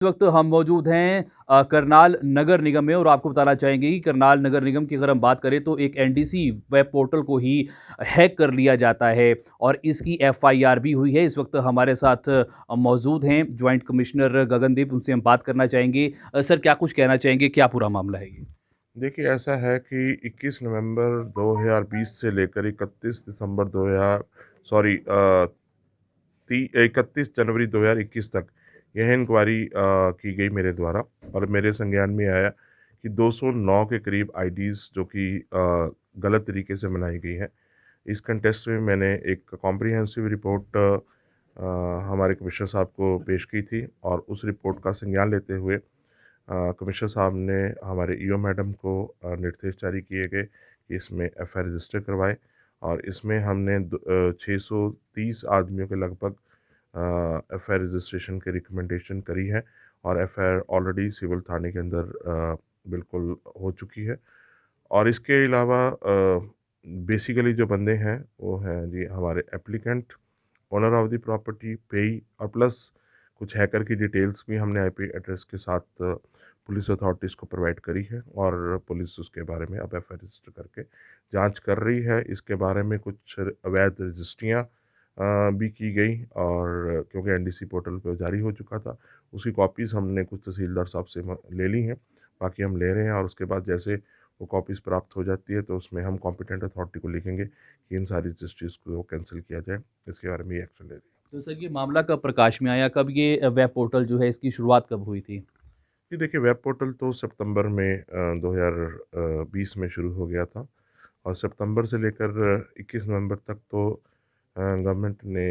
इस वक्त हम मौजूद हैं करनाल नगर निगम में और आपको बताना चाहेंगे कि करनाल नगर निगम की अगर हम बात करें तो एक एनडीसी वेब पोर्टल को ही हैक कर लिया जाता है और इसकी एफआईआर भी हुई है। इस वक्त हमारे साथ मौजूद हैं ज्वाइंट कमिश्नर गगनदीप, उनसे हम बात करना चाहेंगे। सर, क्या कुछ कहना चाहेंगे, क्या पूरा मामला है ये? देखिए, ऐसा है कि 21 नवंबर 2020 से लेकर 31 दिसंबर 2000 सॉरी 31 जनवरी 2021 तक यह इंक्वायरी की गई मेरे द्वारा। और मेरे संज्ञान में आया कि 209 के करीब आईडीज़ जो कि गलत तरीके से बनाई गई हैं। इस कंटेस्ट में मैंने एक कॉम्प्रिहेंसिव रिपोर्ट हमारे कमिश्नर साहब को पेश की थी, और उस रिपोर्ट का संज्ञान लेते हुए कमिश्नर साहब ने हमारे ईओ मैडम को निर्देश जारी किए गए कि इसमें एफआईआर रजिस्टर करवाएं। और इसमें हमने 630 आदमियों के लगभग एफआईआर रजिस्ट्रेशन की रिकमेंडेशन करी है, और एफआईआर ऑलरेडी सिविल थाने के अंदर बिल्कुल हो चुकी है। और इसके अलावा बेसिकली जो बंदे हैं वो हैं जी हमारे applicant, owner of the property, पेई, और प्लस कुछ हैकर की डिटेल्स भी हमने आईपी एड्रेस के साथ पुलिस अथॉरिटीज़ को प्रोवाइड करी है, और पुलिस उसके बारे में अब एफआईआर रजिस्टर करके जांच कर रही है। इसके बारे में कुछ अवैध रजिस्ट्रियाँ भी की गई, और क्योंकि एनडीसी पोर्टल पे जारी हो चुका था, उसकी कॉपीज़ हमने कुछ तहसीलदार साहब से ले ली हैं। बाकी हम ले रहे हैं, और उसके बाद जैसे वो कॉपीज़ प्राप्त हो जाती है तो उसमें हम कॉम्पिटेंट अथॉरिटी को लिखेंगे कि इन सारी रजिस्ट्रीज़ को कैंसिल किया जाए। इसके बारे में ये एक्शन ले रही है। तो सर, ये मामला कब प्रकाश में आया, कब ये वेब पोर्टल जो है इसकी शुरुआत कब हुई थी? जी देखिए, वेब पोर्टल तो सितंबर में 2020 में शुरू हो गया था, और सितंबर से लेकर 21 नवंबर तक तो गवर्नमेंट ने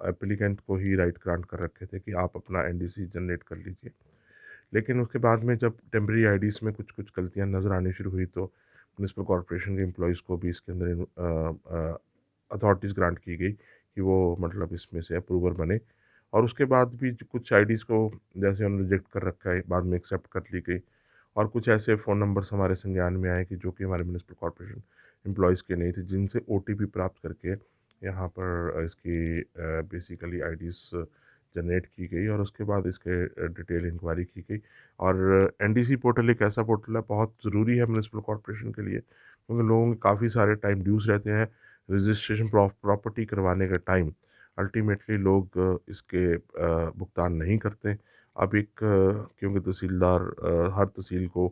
एप्लीकेंट को ही राइट ग्रांट कर रखे थे कि आप अपना एनडीसी जनरेट कर लीजिए। लेकिन उसके बाद में जब टेम्परेरी आईडीज़ में कुछ कुछ गलतियां नज़र आनी शुरू हुई, तो म्यूनसिपल कॉरपोरेशन के एम्प्लॉयज़ को भी इसके अंदर अथॉरिटीज़ ग्रांट की गई कि वो मतलब इसमें से अप्रूवर बने। और उसके बाद भी कुछ आईडीज़ को जैसे उन्होंने रिजेक्ट कर रखा है, बाद में एक्सेप्ट कर ली गई। और कुछ ऐसे फ़ोन नंबर्स हमारे संज्ञान में आए कि जो कि हमारे म्यूनसिपल कॉरपोरेशन एम्प्लॉयज़ के नहीं थे, जिनसे ओटीपी प्राप्त करके यहाँ पर इसकी बेसिकली आईडीज़ जनरेट की गई, और उसके बाद इसके डिटेल इंक्वायरी की गई। और एनडीसी पोर्टल एक ऐसा पोर्टल है, बहुत ज़रूरी है म्यूनसिपल कॉरपोरेशन के लिए, क्योंकि लोगों के काफ़ी सारे टाइम ड्यूज़ रहते हैं। रजिस्ट्रेशन प्रॉपर्टी करवाने का टाइम अल्टीमेटली लोग इसके भुगतान नहीं करते। अब एक क्योंकि तहसीलदार हर तहसील को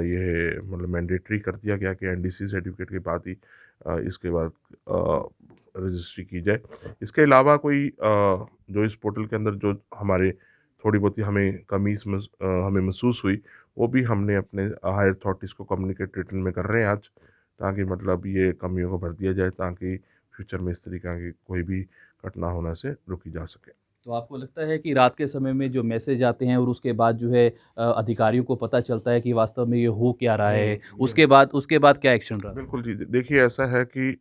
ये मतलब मैंडेटरी कर दिया गया कि एनडीसी सर्टिफिकेट के बाद ही इसके बाद रजिस्ट्री की जाए। इसके अलावा कोई जो इस पोर्टल के अंदर जो हमारे थोड़ी बहुत ही हमें हमें महसूस हुई, वो भी हमने अपने हायर अथॉरिटीज़ को कम्युनिकेट रिटन में कर रहे हैं आज, ताकि मतलब ये कमियों को भर दिया जाए, ताकि फ्यूचर में इस तरीक़ा की कोई भी घटना होने से रोकी जा सके। तो आपको लगता है कि रात के समय में जो मैसेज आते हैं और उसके बाद जो है अधिकारियों को पता चलता है कि वास्तव में ये हो क्या रहा है, उसके बाद क्या एक्शन रहा? बिल्कुल जी। देखिए, ऐसा है कि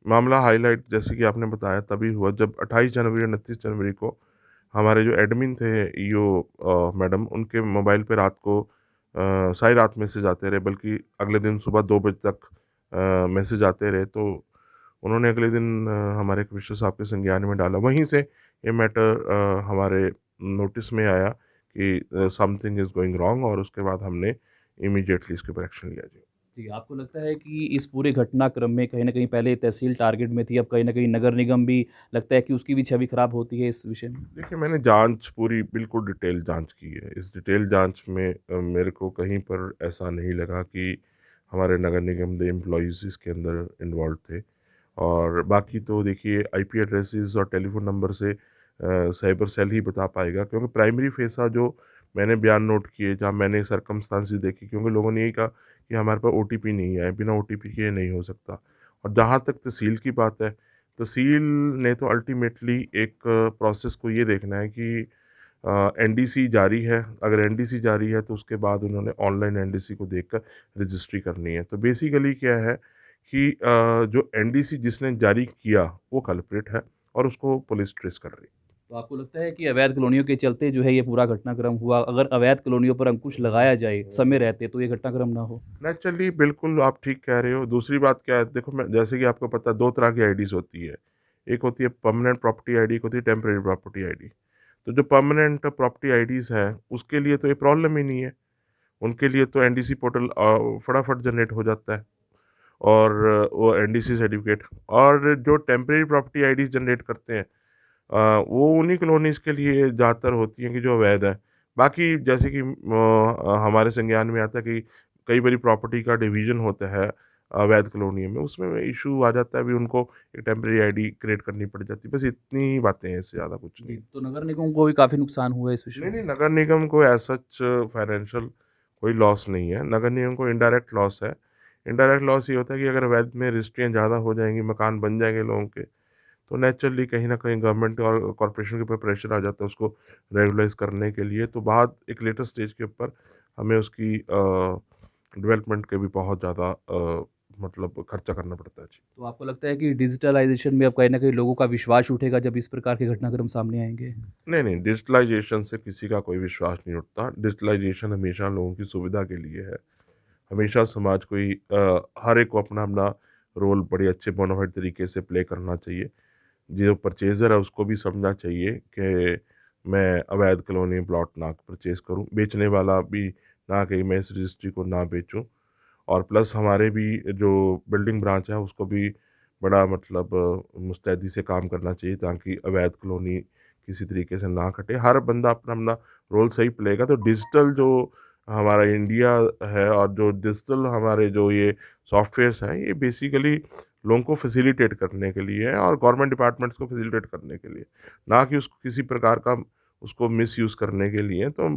मामला हाईलाइट जैसे कि आपने बताया तभी हुआ जब 28 जनवरी और 29 जनवरी को हमारे जो एडमिन थे ईओ मैडम, उनके मोबाइल पे रात को सारी रात मैसेज आते रहे, बल्कि अगले दिन सुबह 2 बजे तक मैसेज आते रहे। तो उन्होंने अगले दिन हमारे कमिश्नर साहब के संज्ञान में डाला। वहीं से ये मैटर हमारे नोटिस में आया कि समथिंग इज़ गोइंग रॉन्ग, और उसके बाद हमने इमीडिएटली इसके ऊपर एक्शन लिया जी। जी, आपको लगता है कि इस पूरे घटनाक्रम में कहीं न कहीं पहले तहसील टारगेट में थी, अब कहीं न कहीं नगर निगम भी लगता है कि उसकी भी छवि खराब होती है इस विषय में? देखिए, मैंने जांच पूरी बिल्कुल डिटेल जांच की है। इस डिटेल जांच में मेरे को कहीं पर ऐसा नहीं लगा कि हमारे नगर निगम के एम्प्लॉइज़ इसके अंदर इन्वॉल्व थे। और बाकी तो देखिए, आईपी एड्रेसेस और टेलीफ़ोन नंबर से साइबर सेल ही बता पाएगा, क्योंकि प्राइमरी फ़ेसा जो मैंने बयान नोट किए, जहाँ मैंने सर्कमस्टेंसेस देखी, क्योंकि लोगों ने यही कहा कि हमारे पास ओटीपी नहीं है, बिना ओटीपी के ये नहीं हो सकता। और जहाँ तक तहसील की बात है, तहसील ने तो अल्टीमेटली एक प्रोसेस को ये देखना है कि एनडीसी जारी है। अगर एनडीसी जारी है तो उसके बाद उन्होंने ऑनलाइन एनडीसी को देखकर रजिस्ट्री करनी है। तो बेसिकली क्या है कि जो एनडीसी जिसने जारी किया वो कल्प्रिट है, और उसको पुलिस ट्रेस कर रही है। तो आपको लगता है कि अवैध कॉलोनियों के चलते जो है ये पूरा घटनाक्रम हुआ, अगर अवैध कॉलोनियों पर अंकुश लगाया जाए समय रहते तो ये घटनाक्रम ना हो? नेचुरली बिल्कुल आप ठीक कह रहे हो। दूसरी बात क्या है, देखो मैं जैसे कि आपको पता है 2 तरह की आईडीज़ होती है। एक होती है परमानेंट प्रॉपर्टी आईडी, एक होती है टेम्परेरी प्रॉपर्टी आईडी। तो जो परमानेंट प्रॉपर्टी आईडीज़ हैं, उसके लिए तो ये प्रॉब्लम ही नहीं है। उनके लिए तो एनडीसी पोर्टल फटाफट जनरेट हो जाता है, और वो एनडीसी सर्टिफिकेट। और जो टेम्परेरी प्रॉपर्टी आईडीज़ जनरेट करते हैं, वो उन्हीं कॉलोनीज़ के लिए ज़्यादातर होती हैं कि जो अवैध है। बाकी जैसे कि हमारे संज्ञान में आता है कि कई बारी प्रॉपर्टी का डिवीज़न होता है अवैध कॉलोनियों में, उसमें इशू आ जाता है, अभी उनको एक टेम्परेरी आईडी क्रिएट करनी पड़ जाती है। बस इतनी ही बातें हैं, इससे ज़्यादा कुछ जी, नहीं। तो नगर निगम को भी काफ़ी नुकसान हुआ है इस विषय नहीं, में? नहीं, नगर निगम को एज़ सच फाइनेंशियल कोई लॉस नहीं है। नगर निगम को इनडायरेक्ट लॉस है। इनडायरेक्ट लॉस ये होता है कि अगर अवैध में रजिस्ट्रियाँ ज़्यादा हो जाएँगी, मकान बन जाएँगे लोगों के, तो नेचुरली कहीं न कहीं गवर्नमेंट और कॉर्पोरेशन के ऊपर प्रेशर आ जाता है उसको रेगुलाइज़ करने के लिए। तो बाद एक लेटर स्टेज के ऊपर हमें उसकी डेवलपमेंट के भी बहुत ज़्यादा मतलब खर्चा करना पड़ता है। जी। तो आपको लगता है कि डिजिटलाइज़ेशन में अब कहीं न कहीं लोगों का विश्वास उठेगा जब इस प्रकार के घटनाक्रम सामने आएँगे? नहीं, नहीं, डिजिटलाइज़ेशन से किसी का कोई विश्वास नहीं उठता। डिजिटलाइज़ेशन हमेशा लोगों की सुविधा के लिए है। हमेशा समाज को ही हर एक को अपना-अपना रोल बड़े अच्छे बोनाफाइड तरीके से प्ले करना चाहिए। जो परचेज़र है उसको भी समझना चाहिए कि मैं अवैध कॉलोनी प्लॉट ना परचेज़ करूँ। बेचने वाला भी ना कहीं मैं इस रजिस्ट्री को ना बेचूँ। और प्लस हमारे भी जो बिल्डिंग ब्रांच है उसको भी बड़ा मतलब मुस्तैदी से काम करना चाहिए ताकि अवैध कॉलोनी किसी तरीके से ना कटे। हर बंदा अपना-अपना रोल सही प्ले करेगा तो डिजिटल जो हमारा इंडिया है और जो डिजिटल हमारे जो ये सॉफ्टवेयर्स हैं, ये बेसिकली लोगों को फैसिलिटेट करने के लिए है और गवर्नमेंट डिपार्टमेंट्स को फैसिलिटेट करने के लिए, ना कि उसको किसी प्रकार का उसको मिसयूज़ करने के लिए। तो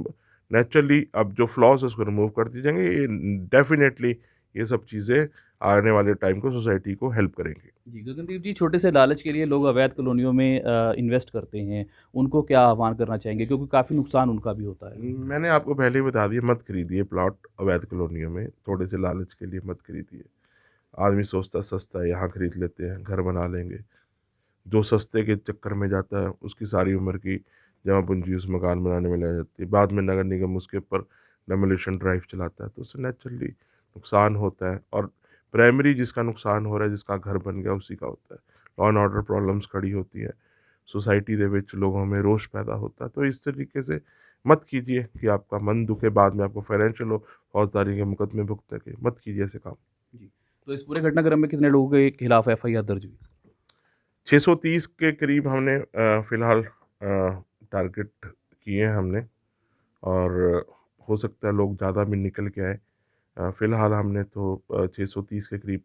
नेचुरली अब जो फ्लॉज़ है उसको रिमूव कर दिए जाएँगे। ये डेफ़िनेटली ये सब चीज़ें आने वाले टाइम को सोसाइटी को हेल्प करेंगी। जी, गगनदीप जी, छोटे से लालच के लिए लोग अवैध कॉलोनियों में इन्वेस्ट करते हैं। उनको क्या आह्वान करना चाहेंगे? क्योंकि काफ़ी नुकसान उनका भी होता है। मैंने आपको पहले ही बता दिया, मत खरीदिए प्लॉट अवैध कॉलोनियों में, थोड़े से लालच के लिए मत खरीदिए। आदमी सोचता है सस्ता है, यहाँ खरीद लेते हैं, घर बना लेंगे। जो सस्ते के चक्कर में जाता है, उसकी सारी उम्र की जमा पूँजी उस मकान बनाने में लग जाती है। बाद में नगर निगम उसके ऊपर डेमोलिशन ड्राइव चलाता है, तो उससे नेचुरली नुकसान होता है और प्राइमरी जिसका नुकसान हो रहा है, जिसका घर बन गया, उसी का होता है। लॉ एंड ऑर्डर प्रॉब्लम्स खड़ी होती हैं, सोसाइटी दे विच लोगों में रोष पैदा होता है। तो इस तरीके से मत कीजिए कि आपका मन दुखे, बाद में आपको फाइनेंशियल हो फौजदारी के मुकदमे भुगतने के। मत कीजिए ऐसे काम। जी, तो इस पूरे घटनाक्रम में कितने लोगों के खिलाफ एफआईआर दर्ज हुई? 630 के करीब हमने फ़िलहाल टारगेट किए हैं हमने, और हो सकता है लोग ज़्यादा भी निकल के आएँ। फ़िलहाल हमने तो 630 के करीब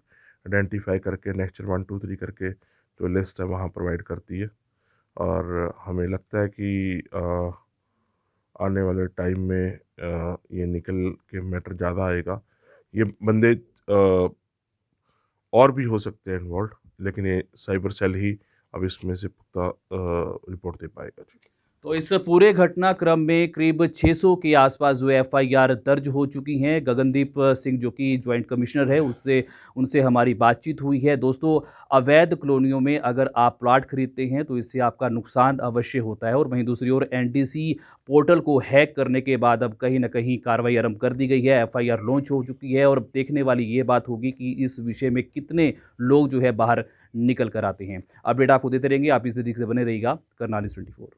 आइडेंटिफ़ाई करके नेक्स्ट 1, 2, 3 करके जो लिस्ट है वहाँ प्रोवाइड कर दी है। और हमें लगता है कि आने वाले टाइम में ये निकल के मैटर ज़्यादा आएगा। ये बंदे और भी हो सकते हैं इन्वॉल्व्ड, लेकिन ये साइबर सेल ही अब इसमें से पुख्ता रिपोर्ट दे पाएगा। जी। तो इस पूरे घटनाक्रम में करीब 600 के आसपास जो एफआईआर दर्ज हो चुकी हैं। गगनदीप सिंह जो कि जॉइंट कमिश्नर है, उससे उनसे हमारी बातचीत हुई है। दोस्तों, अवैध कॉलोनियों में अगर आप प्लॉट खरीदते हैं तो इससे आपका नुकसान अवश्य होता है और वहीं दूसरी ओर एनडीसी पोर्टल को हैक करने के बाद अब कहीं न कहीं कार्रवाई आरंभ कर दी गई है, एफआईआर लॉन्च हो चुकी है और देखने वाली ये बात होगी कि इस विषय में कितने लोग जो है बाहर निकल कर आते हैं। अपडेट आपको देते रहेंगे, आप इस तरीके से बने रहिएगा। करनाल न्यूज़ 24।